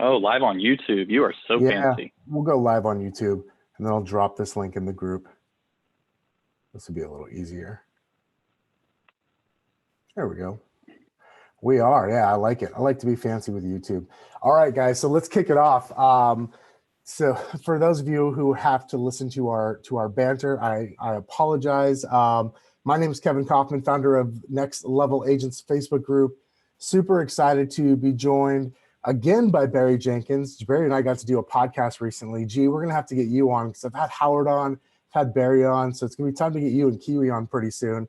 Oh, live on YouTube. You are so fancy. We'll go live on YouTube, and then I'll drop this link in the group. This will be a little easier. There we go. We are. Yeah, I like it. I like to be fancy with YouTube. All right, guys. So let's kick it off. So for those of you who have to listen to our banter, I apologize. My name is Kevin Kaufman, founder of Next Level Agents Facebook group. Super excited to be joined again by Barry Jenkins. Barry and I got to do a podcast recently. Gee, we're gonna have to get you on because I've had Howard on, I've had Barry on, so it's gonna be time to get you and Kiwi on pretty soon.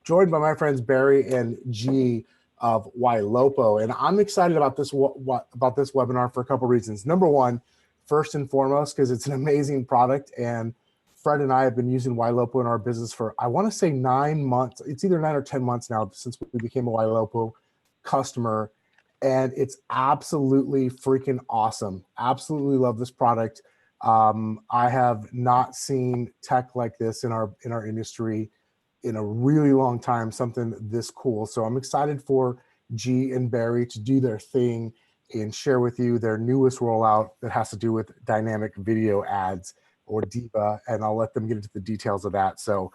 Joined by my friends Barry and G of Ylopo, and I'm excited about this webinar for a couple reasons. Number one, first and foremost, because it's an amazing product, and Fred and I have been using Ylopo in our business for, I want to say 9 months. It's either 9 or 10 months now since we became a Ylopo customer, and it's absolutely freaking awesome. Absolutely love this product. I have not seen tech like this in our industry in a really long time, something this cool. So I'm excited for G and Barry to do their thing and share with you their newest rollout that has to do with dynamic video ads, or Diva, and I'll let them get into the details of that. So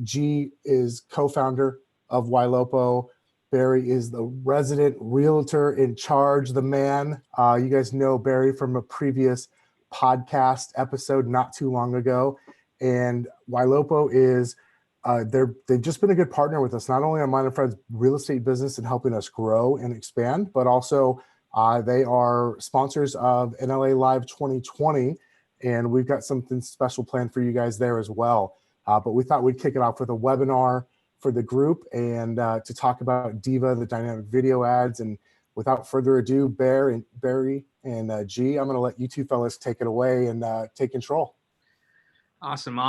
G is co-founder of Ylopo. Barry is the resident realtor in charge, the man. You guys know Barry from a previous podcast episode not too long ago. And Ylopo is, they've just been a good partner with us, not only on Mine and Fred's real estate business and helping us grow and expand, but also they are sponsors of NLA Live 2020, and we've got something special planned for you guys there as well. But we thought we'd kick it off with a webinar for the group and to talk about Diva, the dynamic video ads. And without further ado, Barry and G, I'm gonna let you two fellas take it away and take control. Awesome.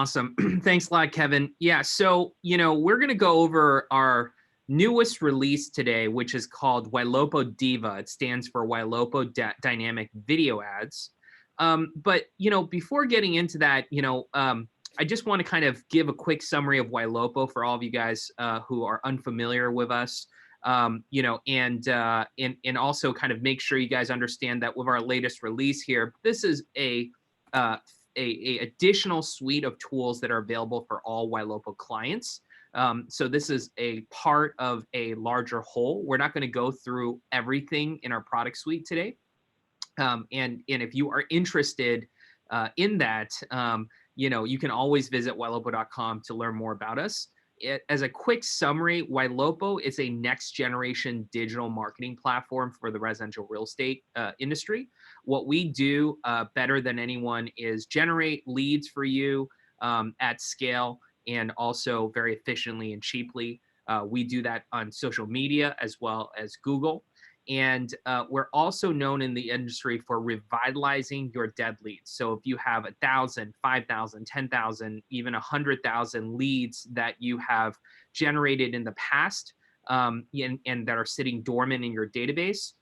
Thanks a lot, Kevin. Yeah, so, we're going to go over our newest release today, which is called Ylopo Diva. It stands for Ylopo Dynamic Video Ads. But, before getting into that, I just want to kind of give a quick summary of Ylopo for all of you guys who are unfamiliar with us, and also kind of make sure you guys understand that with our latest release here, this is a additional suite of tools that are available for all Ylopo clients. So this is a part of a larger whole. We're not going to go through everything in our product suite today. And if you are interested in that, you can always visit ylopo.com to learn more about us. As a quick summary, Ylopo is a next generation digital marketing platform for the residential real estate industry. What we do better than anyone is generate leads for you at scale and also very efficiently and cheaply. We do that on social media as well as Google. And we're also known in the industry for revitalizing your dead leads. So if you have 1,000, 5,000, 10,000, even 100,000 leads that you have generated in the past and that are sitting dormant in your database,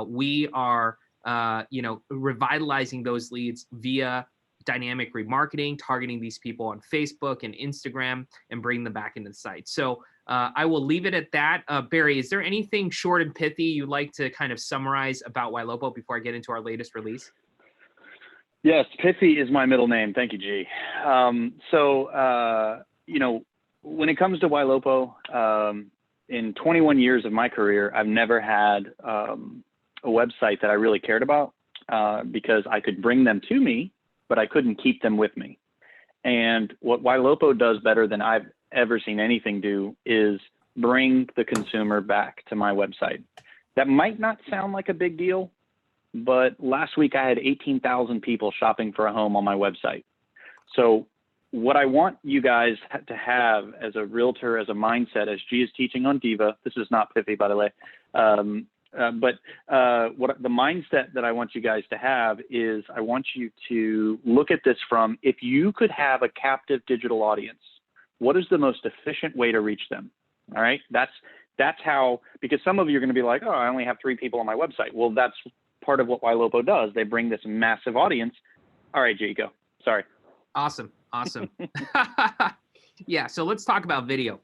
we are revitalizing those leads via dynamic remarketing, targeting these people on Facebook and Instagram and bringing them back into the site. So I will leave it at that. Barry, is there anything short and pithy you'd like to kind of summarize about Ylopo before I get into our latest release? Yes, pithy is my middle name. Thank you, G. When it comes to Ylopo, in 21 years of my career, I've never had a website that I really cared about because I could bring them to me, but I couldn't keep them with me. And what Ylopo does better than I've ever seen anything do is bring the consumer back to my website. That might not sound like a big deal, but last week I had 18,000 people shopping for a home on my website. So what I want you guys to have as a realtor, as a mindset, as G is teaching on Diva, this is not pithy, by the way, but what the mindset that I want you guys to have is I want you to look at this from, if you could have a captive digital audience, what is the most efficient way to reach them? All right, that's how, because some of you are going to be like, oh, I only have 3 people on my website. Well, that's part of what Ylopo does. They bring this massive audience. All right, G, go. Sorry. Awesome. Yeah, so let's talk about video.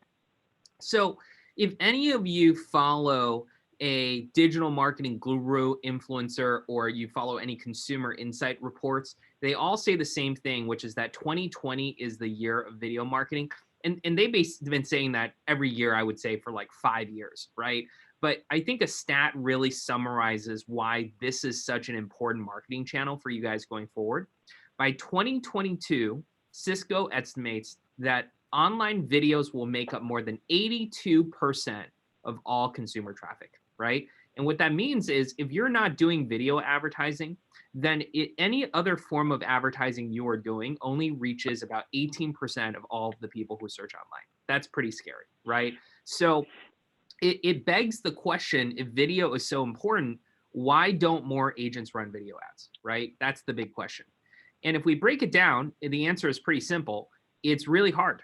So if any of you follow a digital marketing guru, influencer, or you follow any consumer insight reports, they all say the same thing, which is that 2020 is the year of video marketing. And they've been saying that every year, I would say, for like 5 years, right? But I think a stat really summarizes why this is such an important marketing channel for you guys going forward. By 2022, Cisco estimates that online videos will make up more than 82% of all consumer traffic, right? And what that means is if you're not doing video advertising, then any other form of advertising you are doing only reaches about 18% of all of the people who search online. That's pretty scary, right? So it begs the question, if video is so important, why don't more agents run video ads, right? That's the big question. And if we break it down, the answer is pretty simple. It's really hard.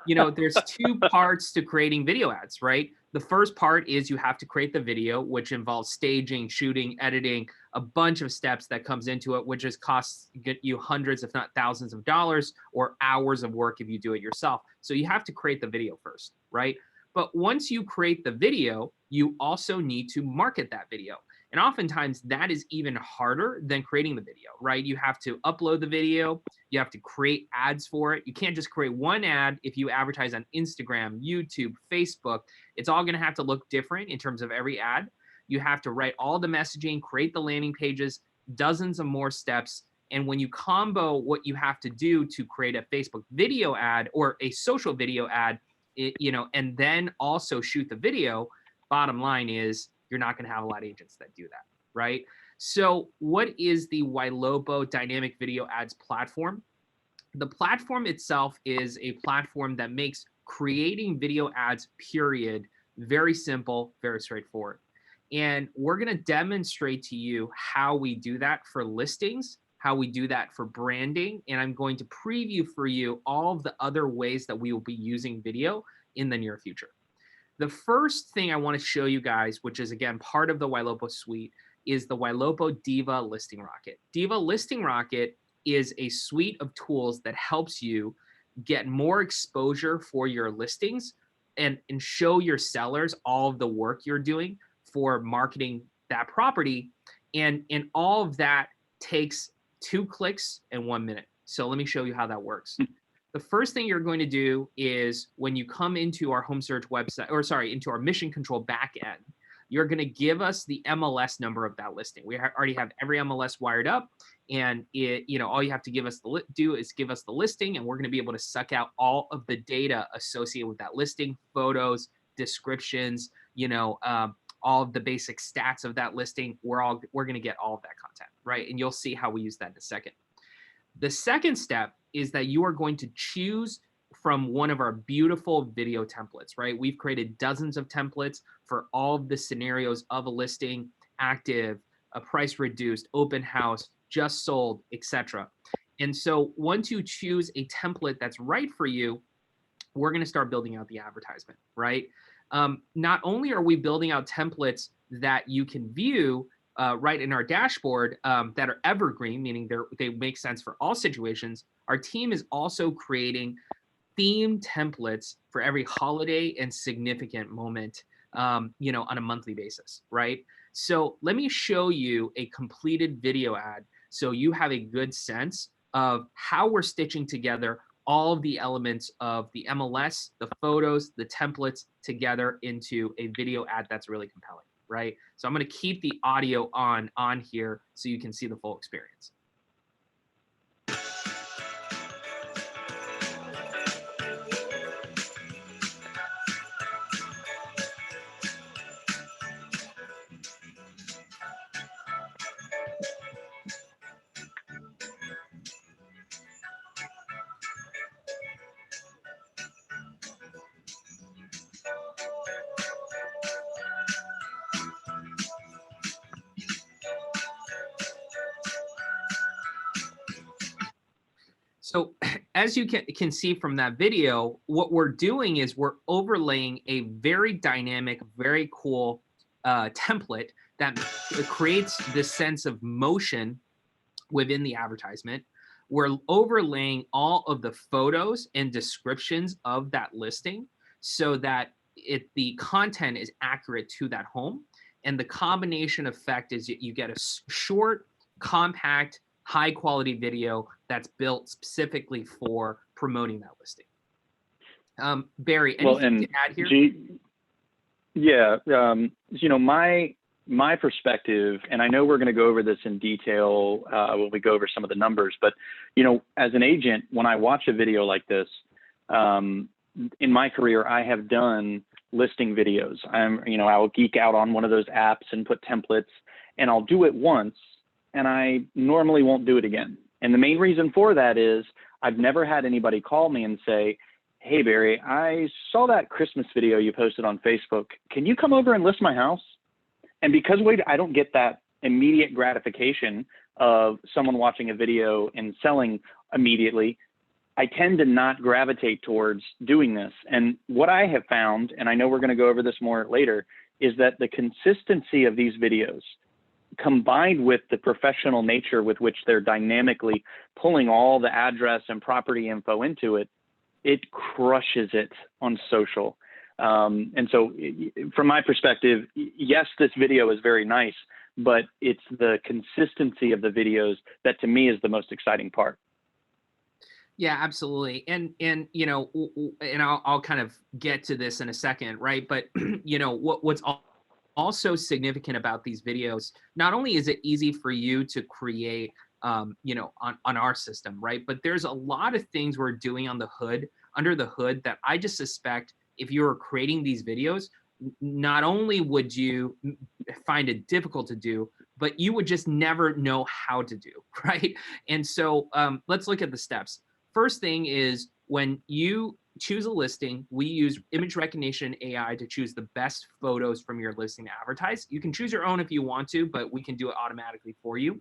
There's two parts to creating video ads, right? The first part is you have to create the video, which involves staging, shooting, editing, a bunch of steps that comes into it, which costs you hundreds, if not thousands of dollars or hours of work if you do it yourself. So you have to create the video first, right? But once you create the video, you also need to market that video. And oftentimes that is even harder than creating the video, right? You have to upload the video. You have to create ads for it. You can't just create one ad if you advertise on Instagram, YouTube, Facebook. It's all going to have to look different in terms of every ad. You have to write all the messaging, create the landing pages, dozens of more steps. And when you combo what you have to do to create a Facebook video ad or a social video ad, and then also shoot the video, bottom line is you're not going to have a lot of agents that do that, right? So what is the Ylopo Dynamic Video Ads platform? The platform itself is a platform that makes creating video ads, period, very simple, very straightforward. And we're going to demonstrate to you how we do that for listings, how we do that for branding, and I'm going to preview for you all of the other ways that we will be using video in the near future. The first thing I want to show you guys, which is again part of the Ylopo suite, is the Ylopo Diva Listing Rocket. Diva Listing Rocket is a suite of tools that helps you get more exposure for your listings and show your sellers all of the work you're doing for marketing that property. And all of that takes 2 clicks and 1 minute. So let me show you how that works. The first thing you're going to do is when you come into our home search website, or sorry, into our mission control backend, you're going to give us the MLS number of that listing. We already have every MLS wired up, and all you have to give us do is give us the listing, and we're going to be able to suck out all of the data associated with that listing, photos, descriptions, all of the basic stats of that listing. We're going to get all of that content, right? And you'll see how we use that in a second. The second step is that you are going to choose from one of our beautiful video templates, right? We've created dozens of templates for all of the scenarios of a listing, active, a price reduced, open house, just sold, etc. And so once you choose a template that's right for you, we're going to start building out the advertisement, right? Not only are we building out templates that you can view right in our dashboard that are evergreen, meaning they make sense for all situations, our team is also creating themed templates for every holiday and significant moment, on a monthly basis, right? So let me show you a completed video ad so you have a good sense of how we're stitching together all of the elements of the MLS, the photos, the templates together into a video ad that's really compelling, right? So I'm going to keep the audio on here so you can see the full experience. So as you can see from that video, what we're doing is we're overlaying a very dynamic, very cool template that creates this sense of motion within the advertisement. We're overlaying all of the photos and descriptions of that listing so that the content is accurate to that home. And the combination effect is you get a short, compact, high quality video that's built specifically for promoting that listing. Barry, anything to add here? My perspective, and I know we're going to go over this in detail when we go over some of the numbers, but as an agent, when I watch a video like this, in my career, I have done listing videos. I will geek out on one of those apps and put templates, and I'll do it once, and I normally won't do it again. And the main reason for that is I've never had anybody call me and say, "Hey, Barry, I saw that Christmas video you posted on Facebook. Can you come over and list my house?" And because I don't get that immediate gratification of someone watching a video and selling immediately, I tend to not gravitate towards doing this. And what I have found, and I know we're going to go over this more later, is that the consistency of these videos, combined with the professional nature with which they're dynamically pulling all the address and property info into it, it crushes it on social. And so from my perspective, yes, this video is very nice, but it's the consistency of the videos that to me is the most exciting part. Yeah, absolutely. And I'll kind of get to this in a second, right? But what's also significant about these videos, not only is it easy for you to create on our system, right? But there's a lot of things we're doing under the hood that I just suspect if you were creating these videos, not only would you find it difficult to do, but you would just never know how to do, right? And so let's look at the steps. First thing is when you choose a listing, we use image recognition AI to choose the best photos from your listing to advertise. You can choose your own if you want to, but we can do it automatically for you.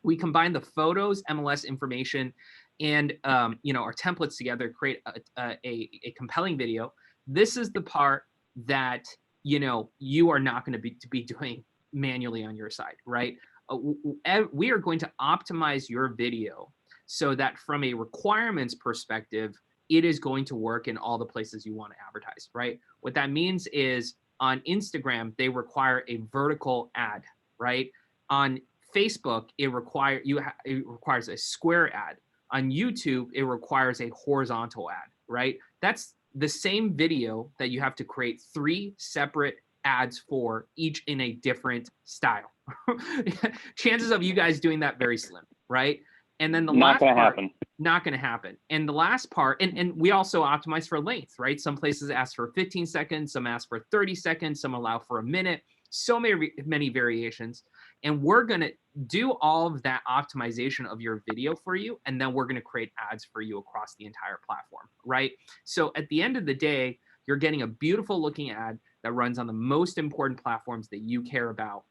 We combine the photos, MLS information, and our templates together to create a compelling video. This is the part that you are not going to be doing manually on your side, right? We are going to optimize your video so that from a requirements perspective, it is going to work in all the places you want to advertise, right? What that means is on Instagram, they require a vertical ad, right? On Facebook, it requires a square ad. On YouTube, it requires a horizontal ad, right? That's the same video that you have to create 3 separate ads for, each in a different style. Chances of you guys doing that very slim, right? And then the last part, not going to happen. And the last part, and we also optimize for length, right? Some places ask for 15 seconds, some ask for 30 seconds, some allow for a minute, so many variations. And we're going to do all of that optimization of your video for you. And then we're going to create ads for you across the entire platform, right? So at the end of the day, you're getting a beautiful looking ad that runs on the most important platforms that you care about,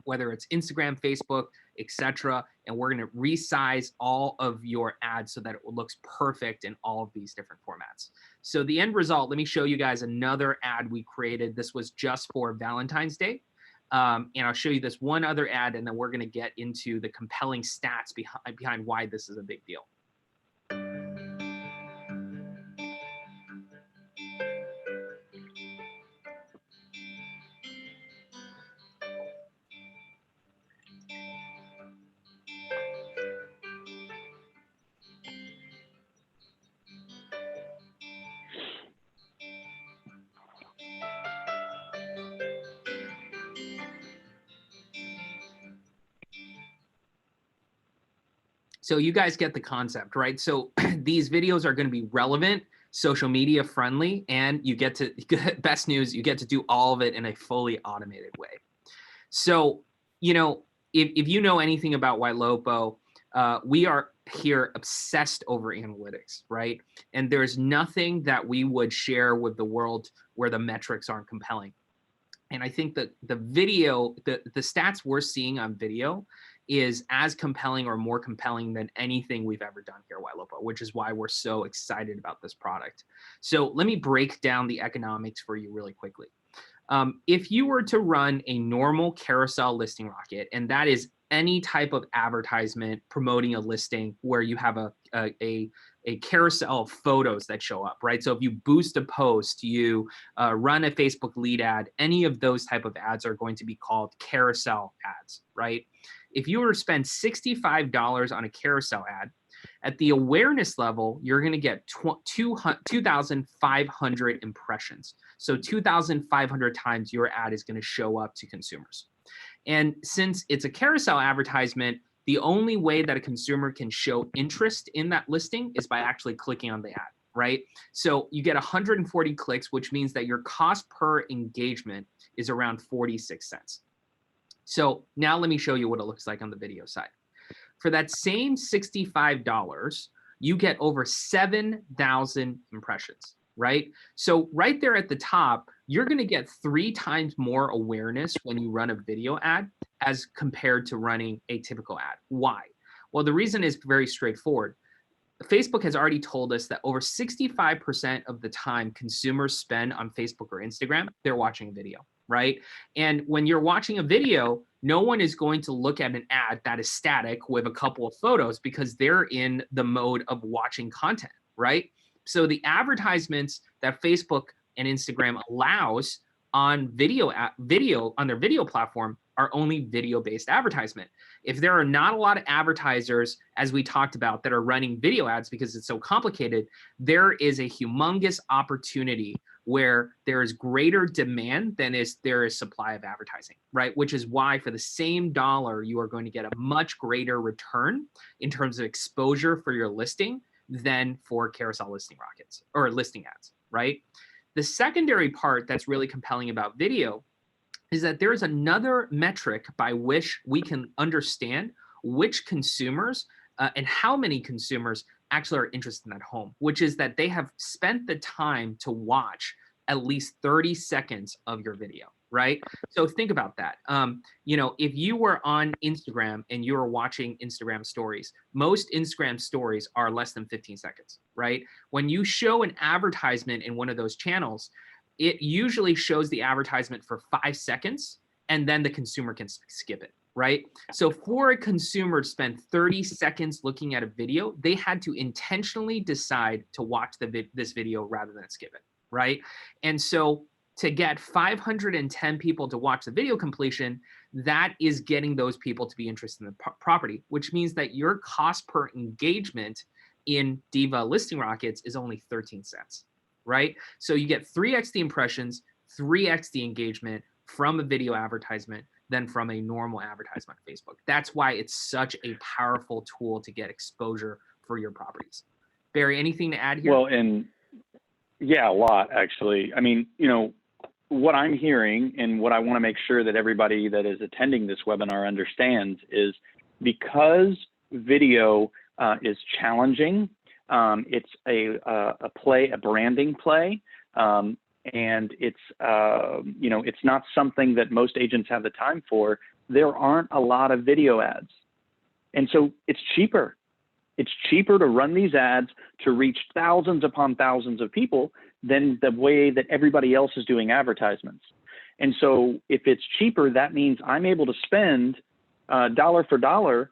whether it's Instagram, Facebook, etc. And we're going to resize all of your ads so that it looks perfect in all of these different formats. So the end result, let me show you guys another ad we created. This was just for Valentine's Day. And I'll show you this one other ad, and then we're going to get into the compelling stats behind why this is a big deal. So you guys get the concept, right? So these videos are going to be relevant, social media friendly, and you get to, best news, you get to do all of it in a fully automated way. So, if you know anything about Ylopo, we are here obsessed over analytics, right? And there's nothing that we would share with the world where the metrics aren't compelling. And I think that the video, the stats we're seeing on video is as compelling or more compelling than anything we've ever done here at Ylopo, which is why we're so excited about this product. So let me break down the economics for you really quickly. If you were to run a normal carousel listing rocket, and that is any type of advertisement promoting a listing where you have a carousel of photos that show up, right? So if you boost a post, you run a Facebook lead ad, any of those type of ads are going to be called carousel ads, right? If you were to spend $65 on a carousel ad, at the awareness level, you're going to get 2,500 impressions. So 2,500 times your ad is going to show up to consumers. And since it's a carousel advertisement, the only way that a consumer can show interest in that listing is by actually clicking on the ad, right? So you get 140 clicks, which means that your cost per engagement is around 46 cents. So now let me show you what it looks like on the video side. For that same $65, you get over 7,000 impressions, right? So right there at the top, you're going to get 3 times more awareness when you run a video ad as compared to running a typical ad. Why? Well, the reason is very straightforward. Facebook has already told us that over 65% of the time consumers spend on Facebook or Instagram, they're watching a video, right? And when you're watching a video, no one is going to look at an ad that is static with a couple of photos because they're in the mode of watching content, right? So the advertisements that Facebook and Instagram allows on video on their video platform are only video-based advertisement. If there are not a lot of advertisers, as we talked about, that are running video ads because it's so complicated, there is a humongous opportunity where there is greater demand than there is supply of advertising, right? Which is why for the same dollar, you are going to get a much greater return in terms of exposure for your listing than for carousel listing rockets or listing ads, right? The secondary part that's really compelling about video is that there's another metric by which we can understand which consumers and how many consumers actually are interested in that home, which is that they have spent the time to watch at least 30 seconds of your video, right? So think about that. If you were on Instagram and you were watching Instagram stories, most Instagram stories are less than 15 seconds, right? When you show an advertisement in one of those channels, it usually shows the advertisement for 5 seconds and then the consumer can skip it, right? So for a consumer to spend 30 seconds looking at a video, they had to intentionally decide to watch this video rather than skip it, right? And so to get 510 people to watch the video completion, that is getting those people to be interested in the property, which means that your cost per engagement in Diva Listing Rockets is only 13 cents. Right? So you get 3x the impressions, 3x the engagement from a video advertisement than from a normal advertisement on Facebook. That's why it's such a powerful tool to get exposure for your properties. Barry, anything to add here? Well, and yeah, a lot actually. I mean, what I'm hearing and what I want to make sure that everybody that is attending this webinar understands is because video is challenging. It's a branding play, and it's it's not something that most agents have the time for. There aren't a lot of video ads, and so it's cheaper. It's cheaper to run these ads to reach thousands upon thousands of people than the way that everybody else is doing advertisements. And so if it's cheaper, that means I'm able to spend dollar for dollar.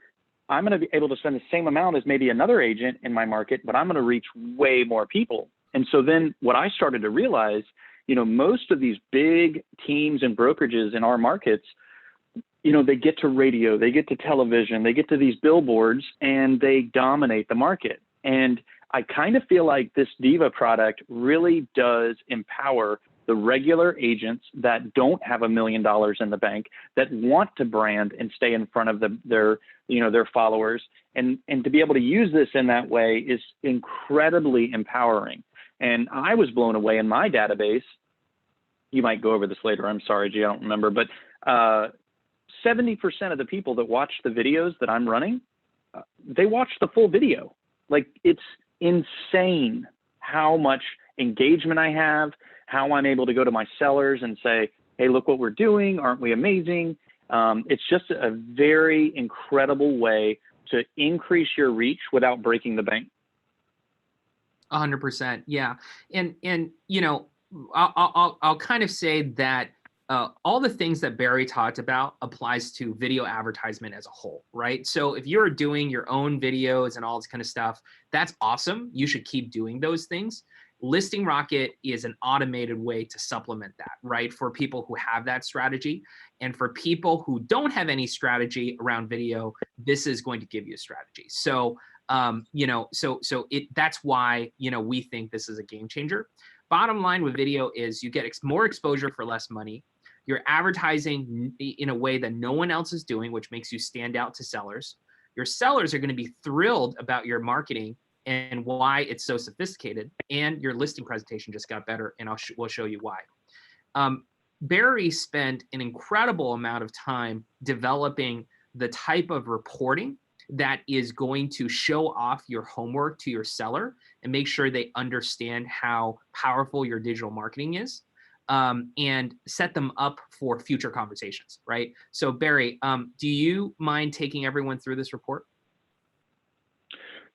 I'm going to be able to spend the same amount as maybe another agent in my market, but I'm going to reach way more people. And so then what I started to realize, most of these big teams and brokerages in our markets, they get to radio, they get to television, they get to these billboards, and they dominate the market. And I kind of feel like this Diva product really does empower the regular agents that don't have $1 million in the bank, that want to brand and stay in front of their followers, and to be able to use this in that way is incredibly empowering. And I was blown away in my database. You might go over this later. I'm sorry, G, I don't remember, but 70% of the people that watch the videos that I'm running, they watch the full video. Like, it's insane how much engagement I have, how I'm able to go to my sellers and say, hey, look what we're doing. Aren't we amazing? It's just a very incredible way to increase your reach without breaking the bank. 100%. Yeah. And I'll kind of say that all the things that Barry talked about applies to video advertisement as a whole, right? So if you're doing your own videos and all this kind of stuff, that's awesome. You should keep doing those things. Listing Rocket is an automated way to supplement that, right? For people who have that strategy. And for people who don't have any strategy around video, this is going to give you a strategy. So, that's why, we think this is a game changer. Bottom line with video is you get more exposure for less money. You're advertising in a way that no one else is doing, which makes you stand out to sellers. Your sellers are going to be thrilled about your marketing and why it's so sophisticated. And your listing presentation just got better, and we'll show you why. Barry spent an incredible amount of time developing the type of reporting that is going to show off your homework to your seller and make sure they understand how powerful your digital marketing is. And set them up for future conversations, right? So Barry, do you mind taking everyone through this report?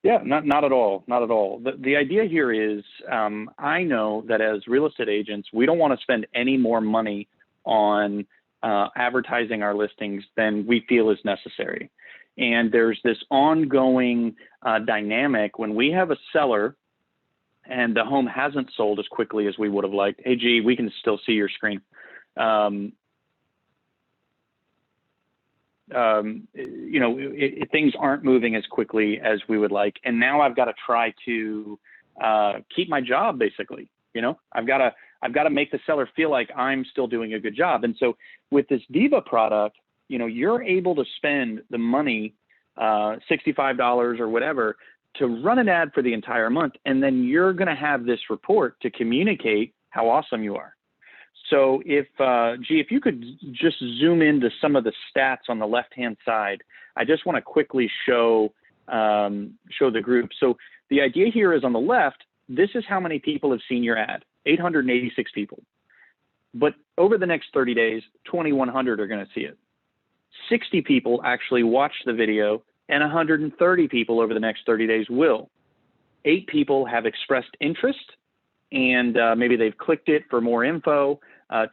Yeah, not at all, not at all. The idea here is I know that as real estate agents, we don't want to spend any more money on advertising our listings than we feel is necessary. And there's this ongoing dynamic when we have a seller and the home hasn't sold as quickly as we would have liked. Hey, G, we can still see your screen. Things aren't moving as quickly as we would like. And now I've got to try to keep my job, basically. I've got to make the seller feel like I'm still doing a good job. And so with this Diva product, you're able to spend the money, $65 or whatever, to run an ad for the entire month, and then you're going to have this report to communicate how awesome you are. So if you could just zoom into some of the stats on the left-hand side, I just want to quickly show the group. So the idea here is on the left, this is how many people have seen your ad, 886 people. But over the next 30 days, 2,100 are going to see it. 60 people actually watch the video, and 130 people over the next 30 days will. 8 people have expressed interest, and maybe they've clicked it for more info.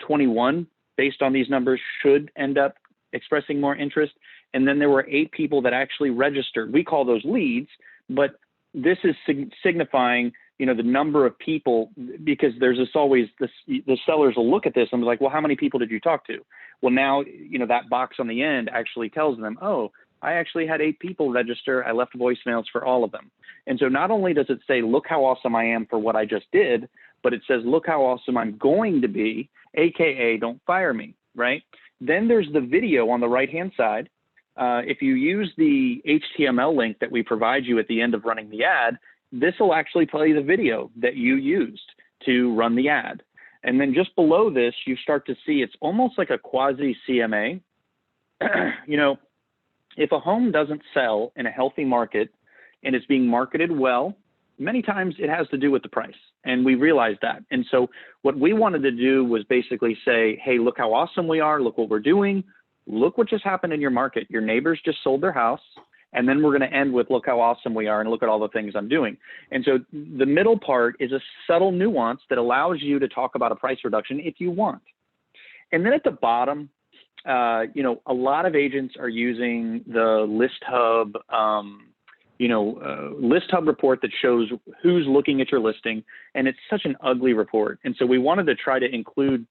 21, based on these numbers, should end up expressing more interest. And then there were 8 people that actually registered. We call those leads, but this is signifying, the number of people, because there's the sellers will look at this and be like, well, how many people did you talk to? Well, now, that box on the end actually tells them, oh, I actually had 8 people register. I left voicemails for all of them. And so not only does it say, look how awesome I am for what I just did, but it says, look how awesome I'm going to be, AKA don't fire me, right? Then there's the video on the right-hand side. If you use the HTML link that we provide you at the end of running the ad, this will actually play the video that you used to run the ad. And then just below this, you start to see it's almost like a quasi CMA. If a home doesn't sell in a healthy market and it's being marketed well, many times it has to do with the price. And we realized that. And so what we wanted to do was basically say, hey, look how awesome we are. Look what we're doing. Look what just happened in your market. Your neighbors just sold their house. And then we're going to end with, look how awesome we are and look at all the things I'm doing. And so the middle part is a subtle nuance that allows you to talk about a price reduction if you want. And then at the bottom, a lot of agents are using the List Hub, List Hub report that shows who's looking at your listing. And it's such an ugly report. And so we wanted to try to include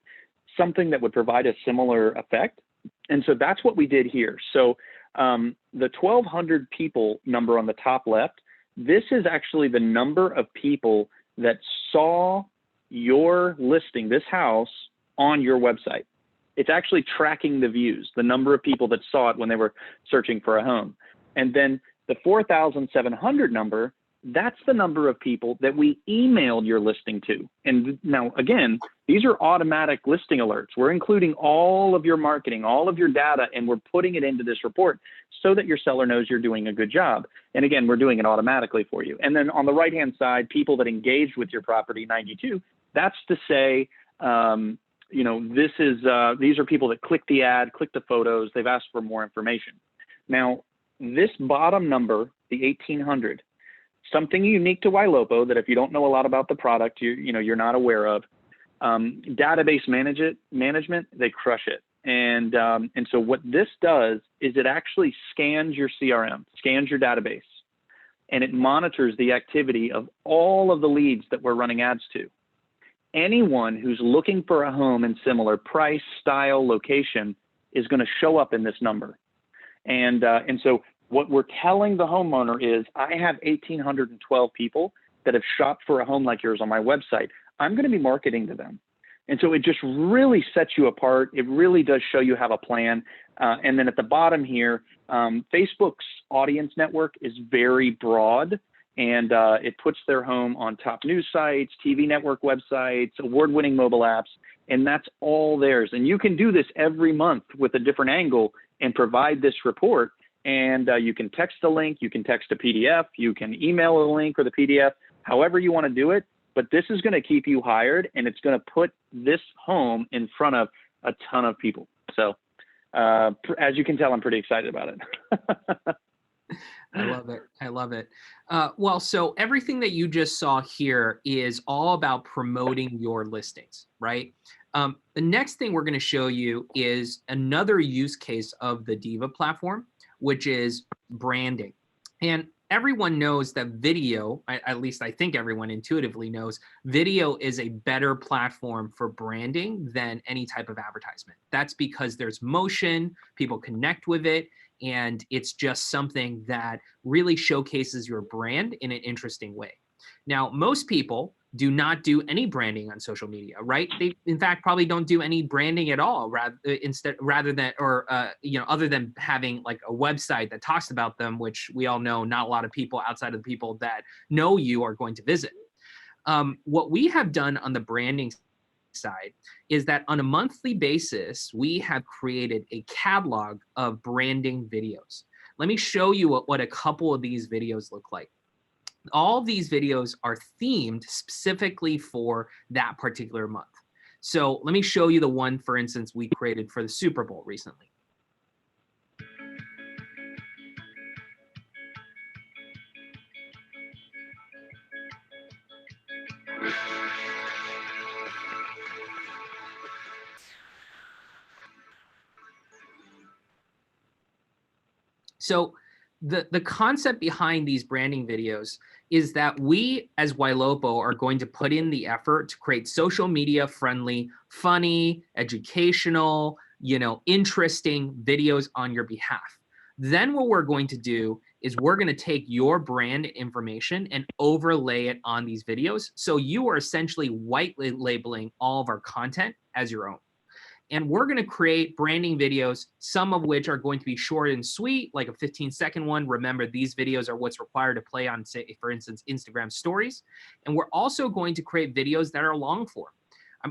something that would provide a similar effect. And so that's what we did here. So the 1,200 people number on the top left, this is actually the number of people that saw your listing, this house, on your website. It's actually tracking the views, the number of people that saw it when they were searching for a home. And then the 4,700 number, that's the number of people that we emailed your listing to. And now, again, these are automatic listing alerts. We're including all of your marketing, all of your data, and we're putting it into this report so that your seller knows you're doing a good job. And again, we're doing it automatically for you. And then on the right-hand side, people that engaged with your property, 92, that's to say, these are people that click the ad, click the photos, they've asked for more information. Now, this bottom number, the 1,800, something unique to Ylopo that if you don't know a lot about the product, you're not aware of. Database management, they crush it. And so what this does is it actually scans your CRM, scans your database, and it monitors the activity of all of the leads that we're running ads to. Anyone who's looking for a home in similar price, style, location is going to show up in this number. And so what we're telling the homeowner is, I have 1,812 people that have shopped for a home like yours on my website. I'm going to be marketing to them. And so it just really sets you apart. It really does show you have a plan. And then at the bottom here, Facebook's audience network is very broad, and it puts their home on top news sites, TV network websites, award-winning mobile apps, and that's all theirs. And you can do this every month with a different angle and provide this report. And you can text a link, you can text a PDF, you can email a link or the PDF, however you want to do it. But this is going to keep you hired, and it's going to put this home in front of a ton of people. So as you can tell, I'm pretty excited about it. I love it. I love it. Well, so everything that you just saw here is all about promoting your listings, right? The next thing we're going to show you is another use case of the Diva platform, which is branding. And everyone knows that video, at least I think everyone intuitively knows, video is a better platform for branding than any type of advertisement. That's because there's motion, people connect with it, and it's just something that really showcases your brand in an interesting way. Now, most people do not do any branding on social media, right? They, in fact, probably don't do any branding at all, rather than other than having like a website that talks about them, which we all know not a lot of people outside of the people that know you are going to visit. What we have done on the branding side is that on a monthly basis, we have created a catalog of branding videos. Let me show you what a couple of these videos look like. All these videos are themed specifically for that particular month. So let me show you the one, for instance, we created for the Super Bowl recently. So the concept behind these branding videos is that we as Ylopo are going to put in the effort to create social media friendly, funny, educational, interesting videos on your behalf. Then what we're going to do is we're going to take your brand information and overlay it on these videos. So you are essentially white labeling all of our content as your own. And we're going to create branding videos, some of which are going to be short and sweet, like a 15-second one. Remember, these videos are what's required to play on, say, for instance, Instagram stories. And we're also going to create videos that are long form.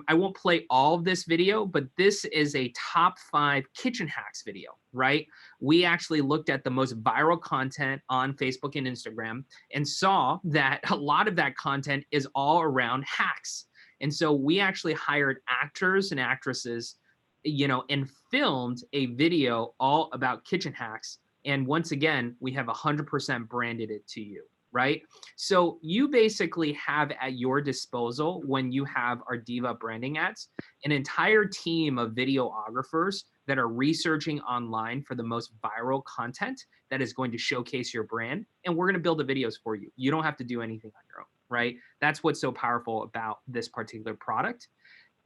I won't play all of this video, but this is a top 5 kitchen hacks video, right? We actually looked at the most viral content on Facebook and Instagram and saw that a lot of that content is all around hacks. And so we actually hired actors and actresses, and filmed a video all about kitchen hacks. And once again, we have 100% branded it to you, right? So you basically have at your disposal, when you have our Diva branding ads, an entire team of videographers that are researching online for the most viral content that is going to showcase your brand. And we're going to build the videos for you. You don't have to do anything on your own, right? That's what's so powerful about this particular product.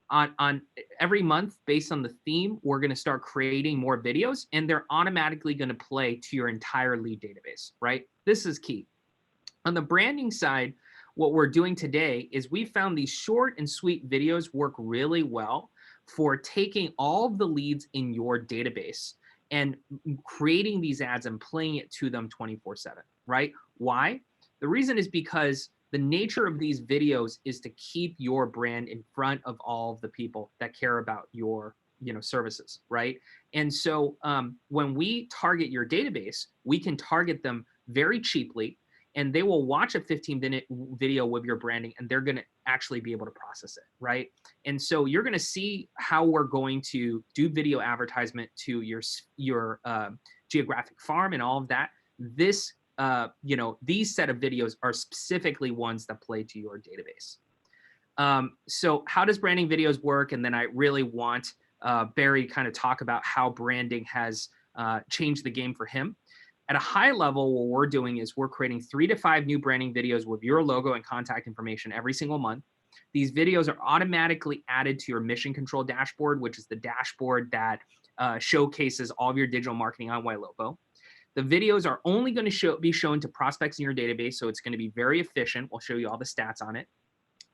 On every month, based on the theme, we're going to start creating more videos, and they're automatically going to play to your entire lead database, right? This is key. On the branding side, what we're doing today is we found these short and sweet videos work really well for taking all of the leads in your database and creating these ads and playing it to them 24/7, right? Why? The reason is because the nature of these videos is to keep your brand in front of all of the people that care about your services, right? And so when we target your database, we can target them very cheaply, and they will watch a 15-minute video with your branding, and they're going to actually be able to process it, right? And so you're going to see how we're going to do video advertisement to your geographic farm and all of that. This these set of videos are specifically ones that play to your database. So how does branding videos work? And then I really want Barry kind of talk about how branding has changed the game for him. At a high level, what we're doing is we're creating 3 to 5 new branding videos with your logo and contact information every single month. These videos are automatically added to your mission control dashboard, which is the dashboard that showcases all of your digital marketing on Ylopo. The videos are only going to be shown to prospects in your database, so it's going to be very efficient. We'll show you all the stats on it.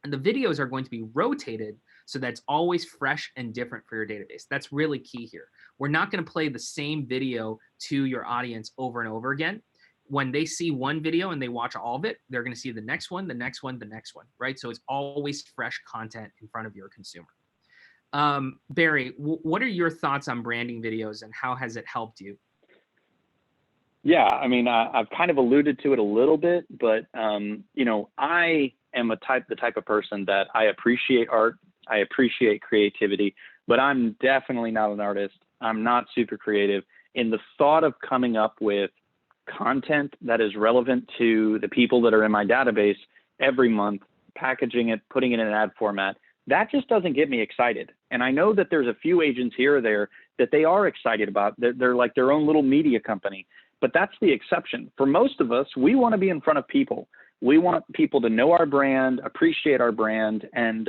And the videos are going to be rotated so that's always fresh and different for your database. That's really key here. We're not going to play the same video to your audience over and over again. When they see one video and they watch all of it, they're going to see the next one, the next one, the next one, right? So it's always fresh content in front of your consumer. Barry, what are your thoughts on branding videos and how has it helped you? Yeah, I mean, I've kind of alluded to it a little bit, but you know, I am the type of person that I appreciate art, I appreciate creativity, but I'm definitely not an artist. I'm not super creative. In the thought of coming up with content that is relevant to the people that are in my database every month, packaging it, putting it in an ad format, that just doesn't get me excited. And I know that there's a few agents here or there that they are excited about. They're like their own little media company, but that's the exception. For most of us, we want to be in front of people. We want people to know our brand, appreciate our brand. And,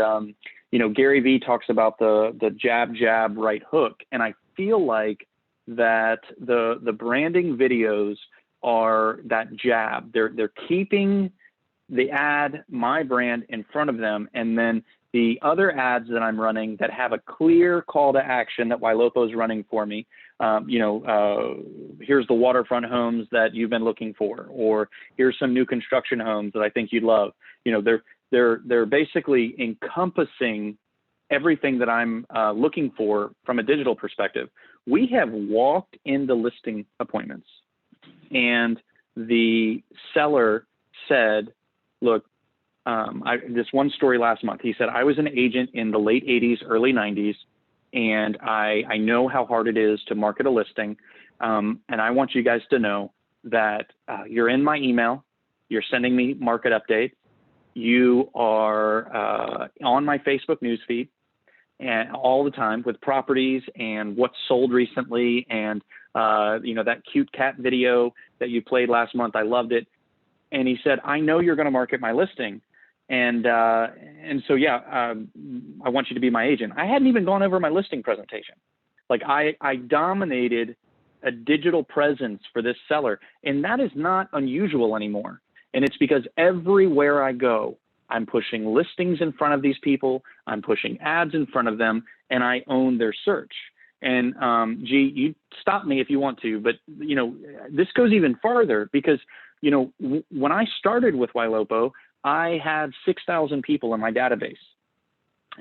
you know, Gary Vee talks about the jab, jab, right hook. And I feel like that the branding videos are that jab. They're keeping the ad, my brand, in front of them, and then the other ads that I'm running that have a clear call to action that Ylopo is running for me. You know, here's the waterfront homes that you've been looking for, or here's some new construction homes that I think you'd love. You know, they're basically encompassing everything that I'm looking for from a digital perspective. We have walked into listing appointments and the seller said, look, this one story last month, he said, I was an agent in the late 80s, early 90s, and I know how hard it is to market a listing. And I want you guys to know that you're in my email, you're sending me market updates, you are on my Facebook newsfeed and all the time with properties and what's sold recently. And, you know, that cute cat video that you played last month, I loved it. And he said, I know you're going to market my listing. And so, yeah, I want you to be my agent. I hadn't even gone over my listing presentation. Like I dominated a digital presence for this seller, and that is not unusual anymore. And it's because everywhere I go, I'm pushing listings in front of these people, I'm pushing ads in front of them, and I own their search. And G, you stop me if you want to, but you know, this goes even farther because, you know, when I started with Ylopo, I had 6,000 people in my database.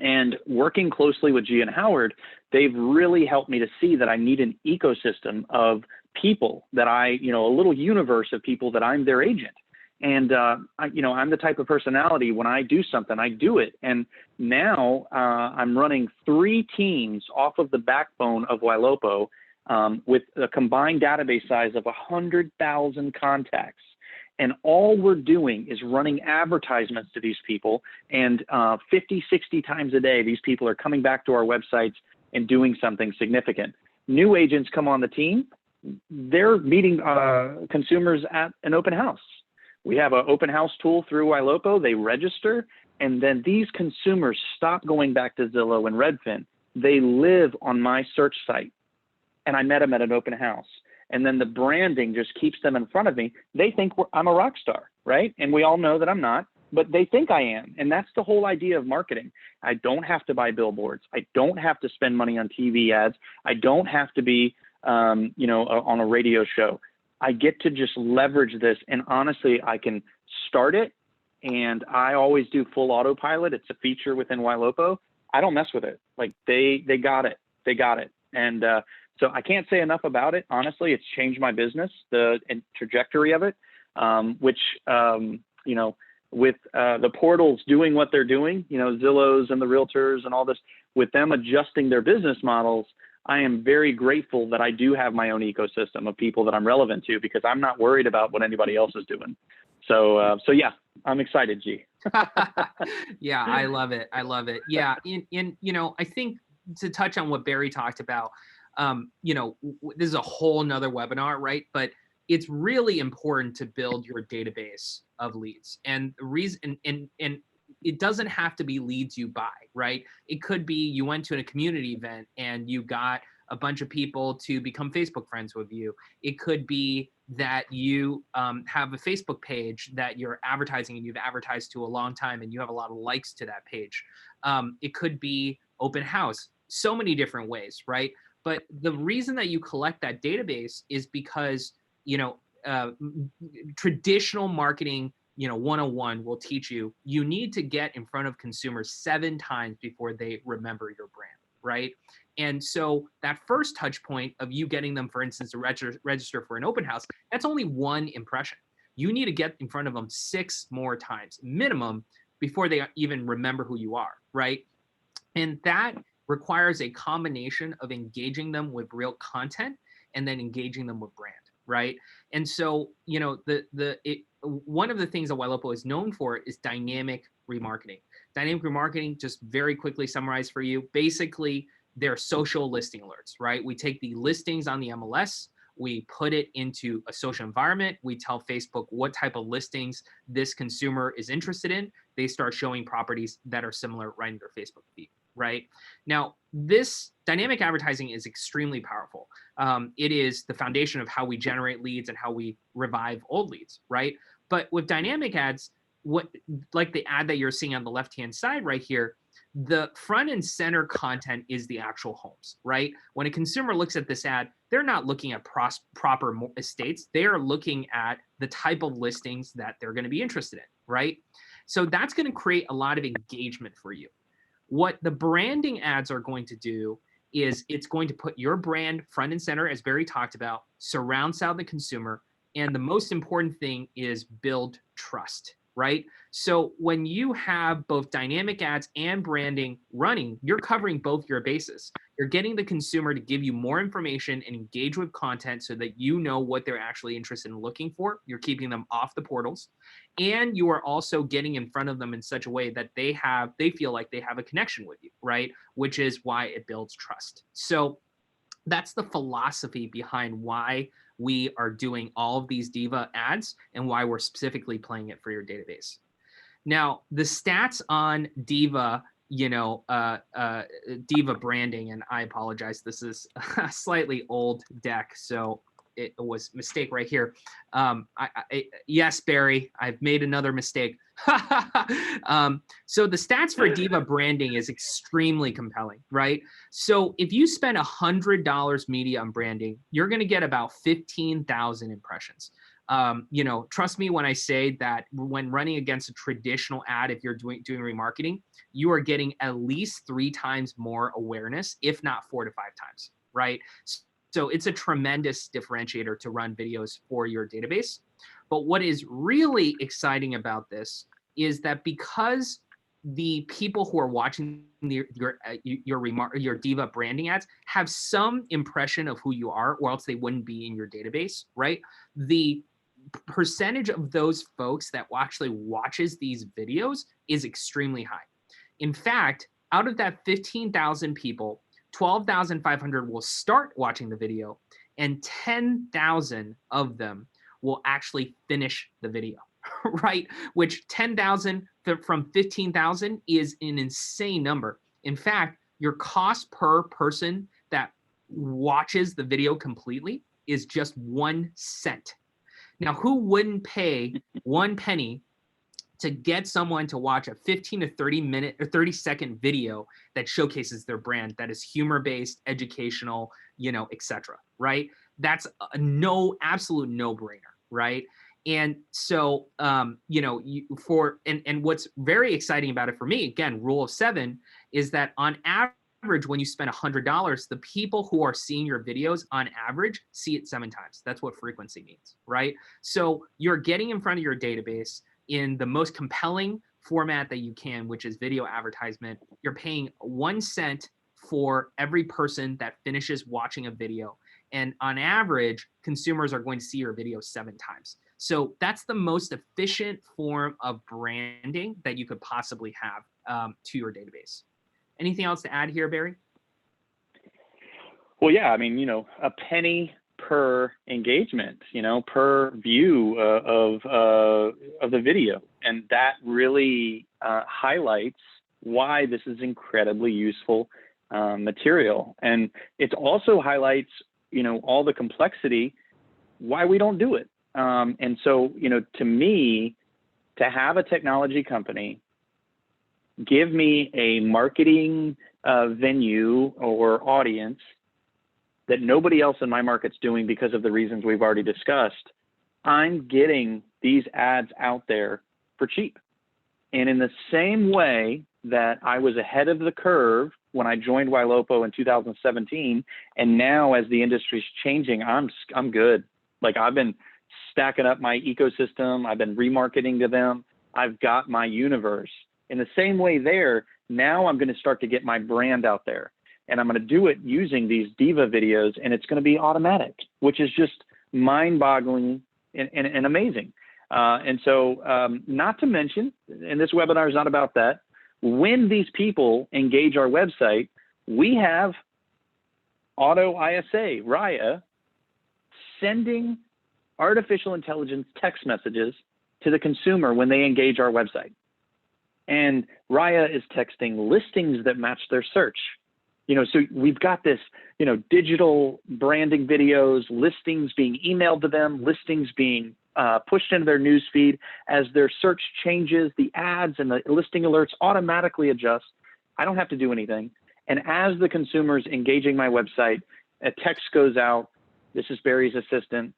And working closely with G and Howard, they've really helped me to see that I need an ecosystem of people that you know, a little universe of people that I'm their agent. And, you know, I'm the type of personality, when I do something, I do it. And now I'm running 3 teams off of the backbone of Ylopo with a combined database size of 100,000 contacts. And all we're doing is running advertisements to these people. And 50, 60 times a day, these people are coming back to our websites and doing something significant. New agents come on the team. They're meeting consumers at an open house. We have an open house tool through Ylopo. They register. And then these consumers stop going back to Zillow and Redfin. They live on my search site. And I met them at an open house. And then the branding just keeps them in front of me. They think I'm a rock star, right? And we all know that I'm not, but they think I am. And that's the whole idea of marketing. I don't have to buy billboards. I don't have to spend money on TV ads. I don't have to be, you know, on a radio show. I get to just leverage this. And honestly, I can start it. And I always do full autopilot. It's a feature within Ylopo. I don't mess with it. Like they got it. They got it. And, so I can't say enough about it. Honestly, it's changed my business, the trajectory of it, which, you know, with the portals doing what they're doing, you know, Zillows and the realtors and all this, with them adjusting their business models, I am very grateful that I do have my own ecosystem of people that I'm relevant to because I'm not worried about what anybody else is doing. So, so yeah, I'm excited, G. Yeah, I love it. I love it. Yeah, I think to touch on what Barry talked about, this is a whole nother webinar, right? But it's really important to build your database of leads. And the reason, and it doesn't have to be leads you buy, right? It could be you went to a community event and you got a bunch of people to become Facebook friends with you. It could be that you have a Facebook page that you're advertising and you've advertised to a long time and you have a lot of likes to that page. It could be open house, so many different ways, right? But the reason that you collect that database is because, traditional marketing 101 will teach you need to get in front of consumers 7 times before they remember your brand, right? And so that first touch point of you getting them, for instance, to register for an open house, that's only 1 impression. You need to get in front of them 6 more times minimum before they even remember who you are, right? And that requires a combination of engaging them with real content and then engaging them with brand, right? And so, one of the things that Ylopo is known for is dynamic remarketing. Dynamic remarketing, just very quickly summarize for you, basically they're social listing alerts, right? We take the listings on the MLS, we put it into a social environment, we tell Facebook what type of listings this consumer is interested in. They start showing properties that are similar right in their Facebook feed, right? Now, this dynamic advertising is extremely powerful. It is the foundation of how we generate leads and how we revive old leads, right? But with dynamic ads, like the ad that you're seeing on the left-hand side right here, the front and center content is the actual homes, right? When a consumer looks at this ad, they're not looking at proper estates. They are looking at the type of listings that they're going to be interested in, right? So that's going to create a lot of engagement for you. What the branding ads are going to do is it's going to put your brand front and center, as Barry talked about, surround sound the consumer, and the most important thing is build trust, right? So when you have both dynamic ads and branding running, you're covering both your bases. You're getting the consumer to give you more information and engage with content so that you know what they're actually interested in looking for. You're keeping them off the portals. And you are also getting in front of them in such a way that they feel like they have a connection with you, right? Which is why it builds trust. So that's the philosophy behind why we are doing all of these Diva ads and why we're specifically playing it for your database. Now, the stats on Diva, Diva branding, and I apologize, this is a slightly old deck, so it was a mistake right here. Yes, Barry, I've made another mistake. So the stats for Diva branding is extremely compelling, right? So if you spend $100 media on branding, you're going to get about 15,000 impressions. Trust me when I say that when running against a traditional ad, if you're doing remarketing, you are getting at least 3 times more awareness, if not 4 to 5 times, right? So it's a tremendous differentiator to run videos for your database. But what is really exciting about this is that because the people who are watching your Diva branding ads have some impression of who you are, or else they wouldn't be in your database, right? The percentage of those folks that actually watches these videos is extremely high. In fact, out of that 15,000 people, 12,500 will start watching the video, and 10,000 of them will actually finish the video, right? Which 10,000 from 15,000 is an insane number. In fact, your cost per person that watches the video completely is just 1 cent. Now, who wouldn't pay 1 penny to get someone to watch a 15 to 30-minute or 30-second video that showcases their brand, that is humor-based, educational, etc., right? That's a absolute no-brainer, right? And so, and what's very exciting about it for me, again, rule of 7, is that on average, when you spend $100, the people who are seeing your videos on average see it 7 times. That's what frequency means, right? So you're getting in front of your database in the most compelling format that you can, which is video advertisement. You're paying 1 cent for every person that finishes watching a video. And on average, consumers are going to see your video 7 times. So that's the most efficient form of branding that you could possibly have to your database. Anything else to add here, Barry? Well, yeah, I mean, you know, a penny per engagement, you know, per view of the video, and that really highlights why this is incredibly useful material, and it also highlights, you know, all the complexity why we don't do it. And so, you know, to me, to have a technology company give me a marketing venue or audience that nobody else in my market's doing because of the reasons we've already discussed, I'm getting these ads out there for cheap. And in the same way that I was ahead of the curve when I joined Ylopo in 2017, and now as the industry's changing, I'm good. Like, I've been stacking up my ecosystem, I've been remarketing to them, I've got my universe. In the same way there, now I'm going to start to get my brand out there. And I'm going to do it using these Diva videos, and it's going to be automatic, which is just mind-boggling and amazing. And so, not to mention, and this webinar is not about that, when these people engage our website, we have Auto ISA, Raya, sending artificial intelligence text messages to the consumer when they engage our website. And Raya is texting listings that match their search. You know, so we've got this, you know, digital branding videos, listings being emailed to them, listings being pushed into their newsfeed. As their search changes, the ads and the listing alerts automatically adjust. I don't have to do anything. And as the consumer's engaging my website, a text goes out. This is Barry's assistant.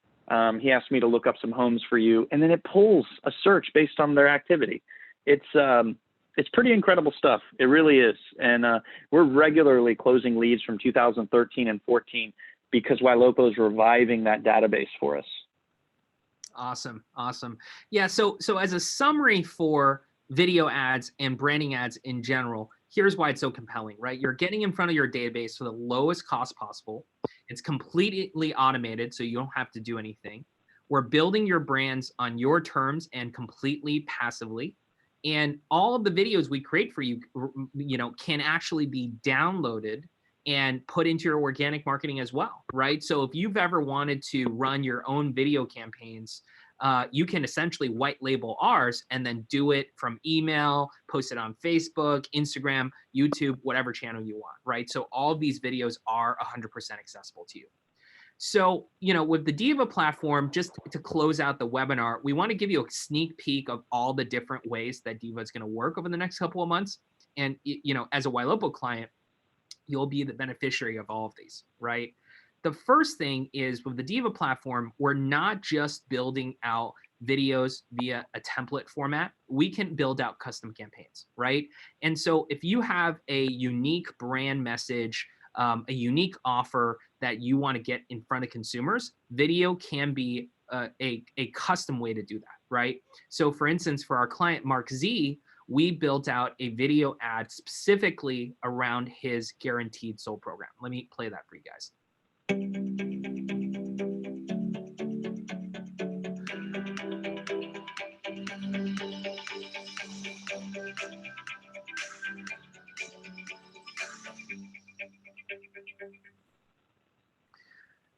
He asked me to look up some homes for you. And then it pulls a search based on their activity. It's pretty incredible stuff. It really is. And we're regularly closing leads from 2013 and 14 because Ylopo is reviving that database for us. Awesome. Awesome. Yeah. So as a summary for video ads and branding ads in general, here's why it's so compelling, right? You're getting in front of your database for the lowest cost possible. It's completely automated, so you don't have to do anything. We're building your brands on your terms and completely passively. And all of the videos we create for you, you know, can actually be downloaded and put into your organic marketing as well, right? So if you've ever wanted to run your own video campaigns, you can essentially white label ours and then do it from email, post it on Facebook, Instagram, YouTube, whatever channel you want, right? So all of these videos are 100% accessible to you. So, you know, with the Diva platform, just to close out the webinar, we want to give you a sneak peek of all the different ways that Diva is going to work over the next couple of months. And, you know, as a Ylopo client, you'll be the beneficiary of all of these, right? The first thing is with the Diva platform, we're not just building out videos via a template format. We can build out custom campaigns, right? And so if you have a unique brand message, a unique offer that you want to get in front of consumers, video can be a custom way to do that, right? So for instance, for our client, Mark Z, we built out a video ad specifically around his guaranteed sold program. Let me play that for you guys.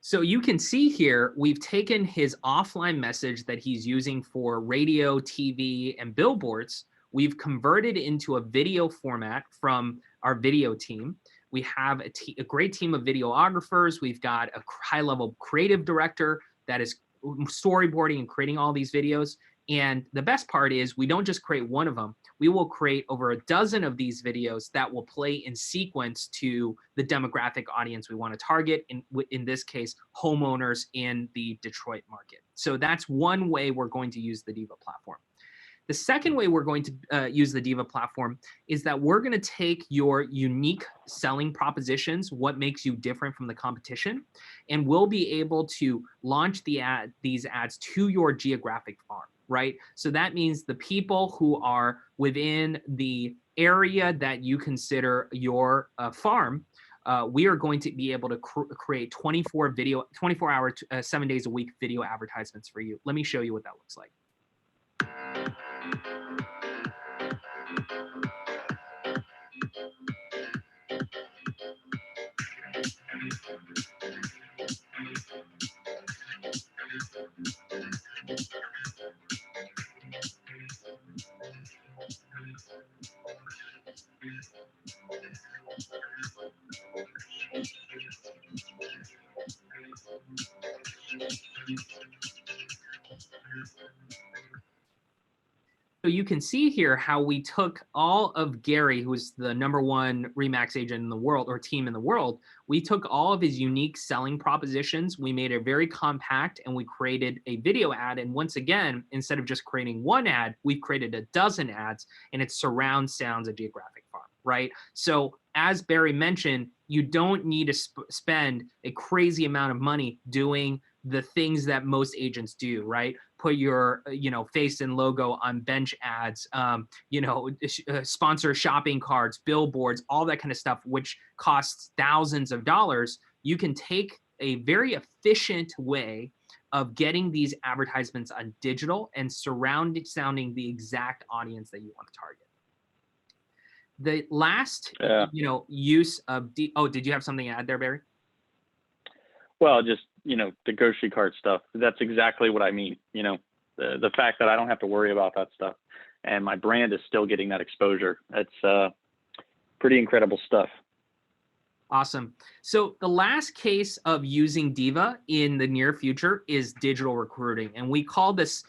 So you can see here, we've taken his offline message that he's using for radio, TV, and billboards. We've converted into a video format from our video team. We have a great team of videographers. We've got a high-level creative director that is storyboarding and creating all these videos. And the best part is we don't just create one of them. We will create over a dozen of these videos that will play in sequence to the demographic audience we want to target, in this case, homeowners in the Detroit market. So that's one way we're going to use the Diva platform. The second way we're going to use the Diva platform is that we're going to take your unique selling propositions, what makes you different from the competition, and we'll be able to launch these ads to your geographic farm, right? So that means the people who are within the area that you consider your farm, we are going to be able to create 24-hour, 7 days a week video advertisements for you. Let me show you what that looks like. So you can see here how we took all of Gary, who's the #1 Remax agent in the world, or team in the world. We took all of his unique selling propositions. We made it very compact, and we created a video ad. And once again, instead of just creating one ad, we've created a dozen ads, and it surround sounds a geographic farm, right? So as Barry mentioned, you don't need to spend a crazy amount of money doing the things that most agents do, right? Put your, face and logo on bench ads, sponsor shopping carts, billboards, all that kind of stuff, which costs thousands of dollars. You can take a very efficient way of getting these advertisements on digital and sounding the exact audience that you want to target. The last, use of, did you have something to add there, Barry? Well, just, the grocery cart stuff. That's exactly what I mean. The fact that I don't have to worry about that stuff, and my brand is still getting that exposure. It's pretty incredible stuff. Awesome. So the last case of using Diva in the near future is digital recruiting. And we call this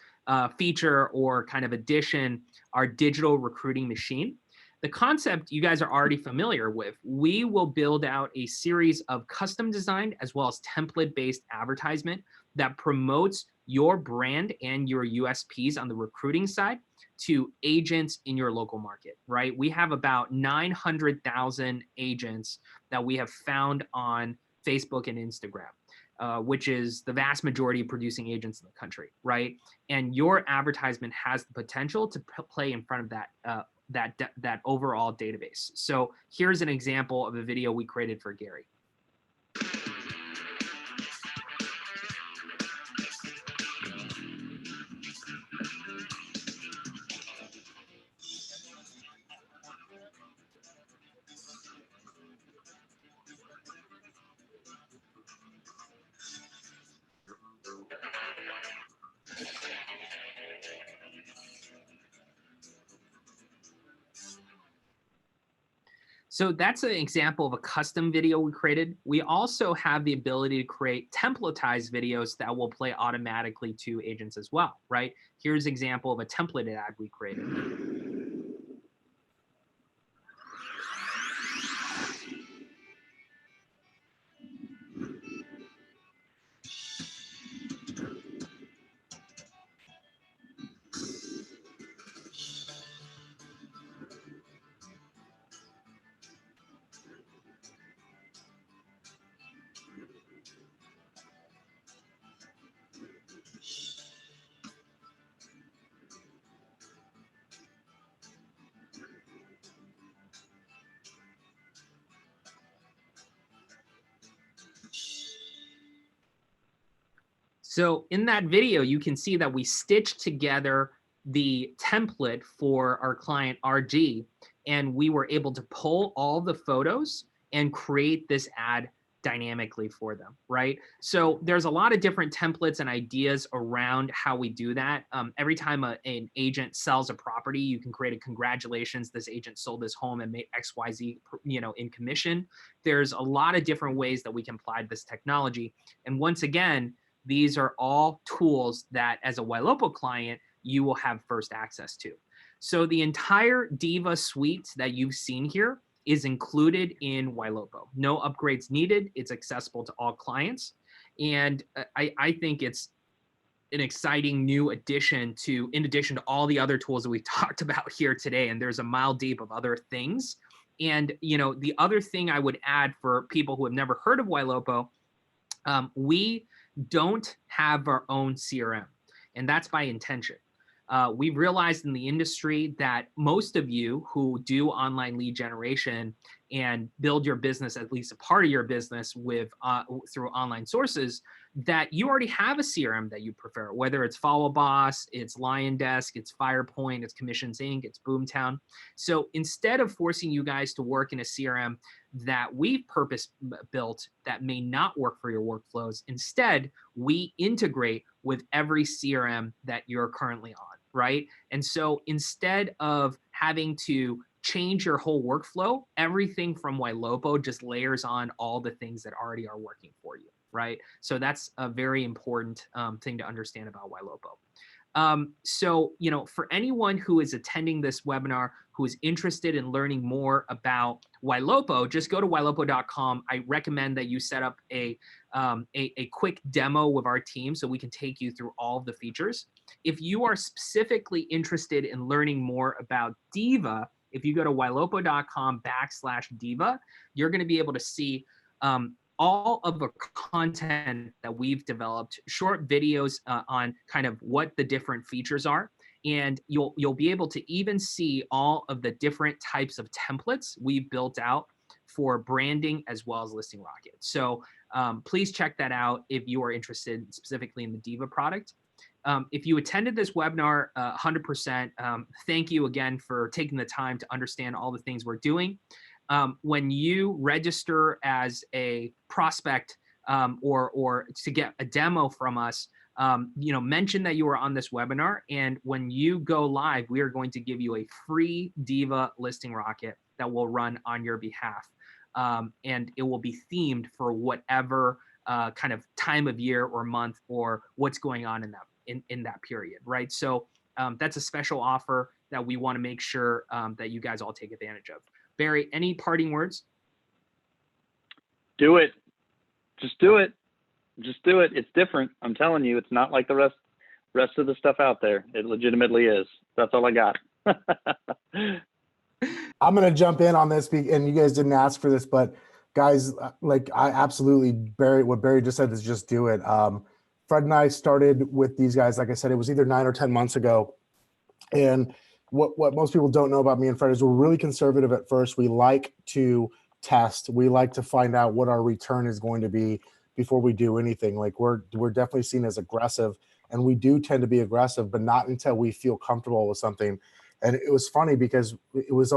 feature or kind of addition our digital recruiting machine. The concept you guys are already familiar with. We will build out a series of custom designed as well as template-based advertisement that promotes your brand and your USPs on the recruiting side to agents in your local market, right? We have about 900,000 agents that we have found on Facebook and Instagram, which is the vast majority of producing agents in the country, right? And your advertisement has the potential to play in front of that overall database. So here's an example of a video we created for Gary. So that's an example of a custom video we created. We also have the ability to create templatized videos that will play automatically to agents as well, right? Here's an example of a templated ad we created. So in that video, you can see that we stitched together the template for our client RG, and we were able to pull all the photos and create this ad dynamically for them, right? So there's a lot of different templates and ideas around how we do that. Every time an agent sells a property, you can create a congratulations, this agent sold this home and made XYZ, in commission. There's a lot of different ways that we can apply this technology. And once again, these are all tools that as a Ylopo client, you will have first access to. So the entire Diva suite that you've seen here is included in Ylopo. No upgrades needed. It's accessible to all clients. And I think it's an exciting new addition in addition to all the other tools that we talked about here today. And there's a mile deep of other things. And, the other thing I would add for people who have never heard of Ylopo, we don't have our own CRM, and that's by intention. We've realized in the industry that most of you who do online lead generation and build your business, at least a part of your business, with through online sources, that you already have a CRM that you prefer, whether it's Follow Boss, it's Lion Desk, it's Firepoint, it's Commissions Inc., it's Boomtown. So instead of forcing you guys to work in a CRM that we've purpose built that may not work for your workflows, instead we integrate with every CRM that you're currently on, right? And so instead of having to change your whole workflow, everything from Ylopo just layers on all the things that already are working for you, right? So that's a very important thing to understand about Ylopo. So, you know, for anyone who is attending this webinar, who is interested in learning more about Ylopo, just go to ylopo.com. I recommend that you set up a quick demo with our team so we can take you through all of the features. If you are specifically interested in learning more about Diva, if you go to ylopo.com/Diva, you're going to be able to see all of the content that we've developed, short videos on kind of what the different features are. And you'll be able to even see all of the different types of templates we've built out for branding as well as Listing Rocket. So please check that out if you are interested specifically in the Diva product. If you attended this webinar 100%, thank you again for taking the time to understand all the things we're doing. When you register as a prospect or to get a demo from us, you know, mention that you were on this webinar, and when you go live, we are going to give you a free Diva Listing Rocket that will run on your behalf, and it will be themed for whatever kind of time of year or month or what's going on in that period, right? So that's a special offer that we want to make sure that you guys all take advantage of. Barry, any parting words? Do it. Just do it. Just do it. It's different. I'm telling you, it's not like the rest of the stuff out there. It legitimately is. That's all I got. I'm going to jump in on this, and you guys didn't ask for this, but guys, like I absolutely, what Barry just said is just do it. Fred and I started with these guys, like I said, it was either 9 or 10 months ago. And what most people don't know about me and Fred is we're really conservative at first. We like to test. We like to find out what our return is going to be before we do anything. Like we're definitely seen as aggressive, and we do tend to be aggressive, but not until we feel comfortable with something. And it was funny because it was I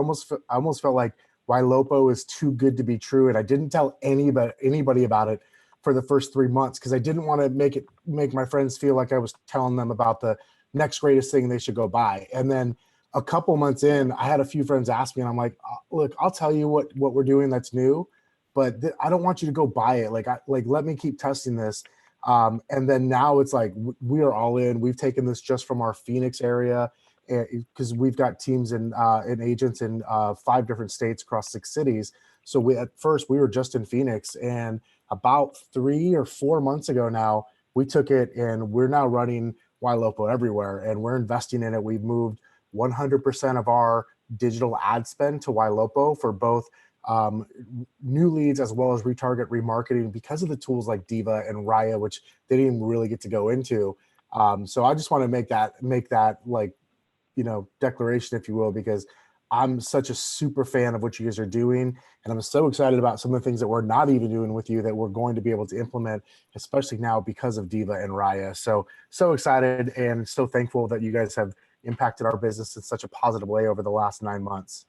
almost felt like Ylopo is too good to be true. And I didn't tell anybody about it for the first 3 months because I didn't want to make my friends feel like I was telling them about the next greatest thing they should go buy. And then a couple months in, I had a few friends ask me, and I'm like, look, I'll tell you what we're doing that's new, but I don't want you to go buy it. Like let me keep testing this. And then now it's like, we are all in. We've taken this just from our Phoenix area because we've got teams and agents in 5 different states across 6 cities. So at first we were just in Phoenix, and about 3 or 4 months ago now, we took it and we're now running Ylopo everywhere, and we're investing in it. We've moved 100% of our digital ad spend to Ylopo for both new leads as well as retarget remarketing because of the tools like Diva and Raya, which they didn't even really get to go into. So I just want to make that like, you know, declaration, if you will, because I'm such a super fan of what you guys are doing. And I'm so excited about some of the things that we're not even doing with you that we're going to be able to implement, especially now because of Diva and Raya. So excited and so thankful that you guys have impacted our business in such a positive way over the last 9 months.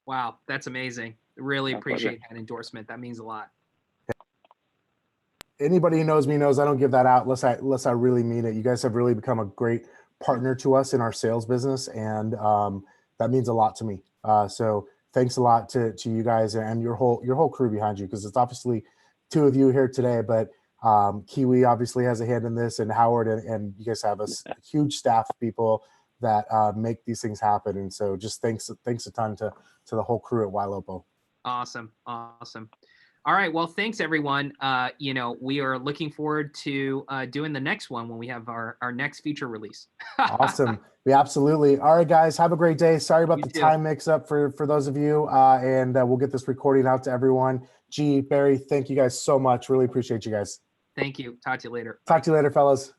Wow, that's amazing. Really appreciate that endorsement. That means a lot. Anybody who knows me knows I don't give that out unless I really mean it. You guys have really become a great partner to us in our sales business, and that means a lot to me. So thanks a lot to you guys and your whole crew behind you, because it's obviously 2 of you here today, but Kiwi obviously has a hand in this, and Howard, and you guys have a huge staff of people that make these things happen. And so just thanks a ton to the whole crew at Ylopo. Awesome. All right. Well, thanks everyone. You know, we are looking forward to doing the next one when we have our next feature release. Awesome. We absolutely. All right, guys, have a great day. Sorry about the time mix up for those of you. And we'll get this recording out to everyone. G, Barry, thank you guys so much. Really appreciate you guys. Thank you. Talk to you later. Talk to you later, fellas.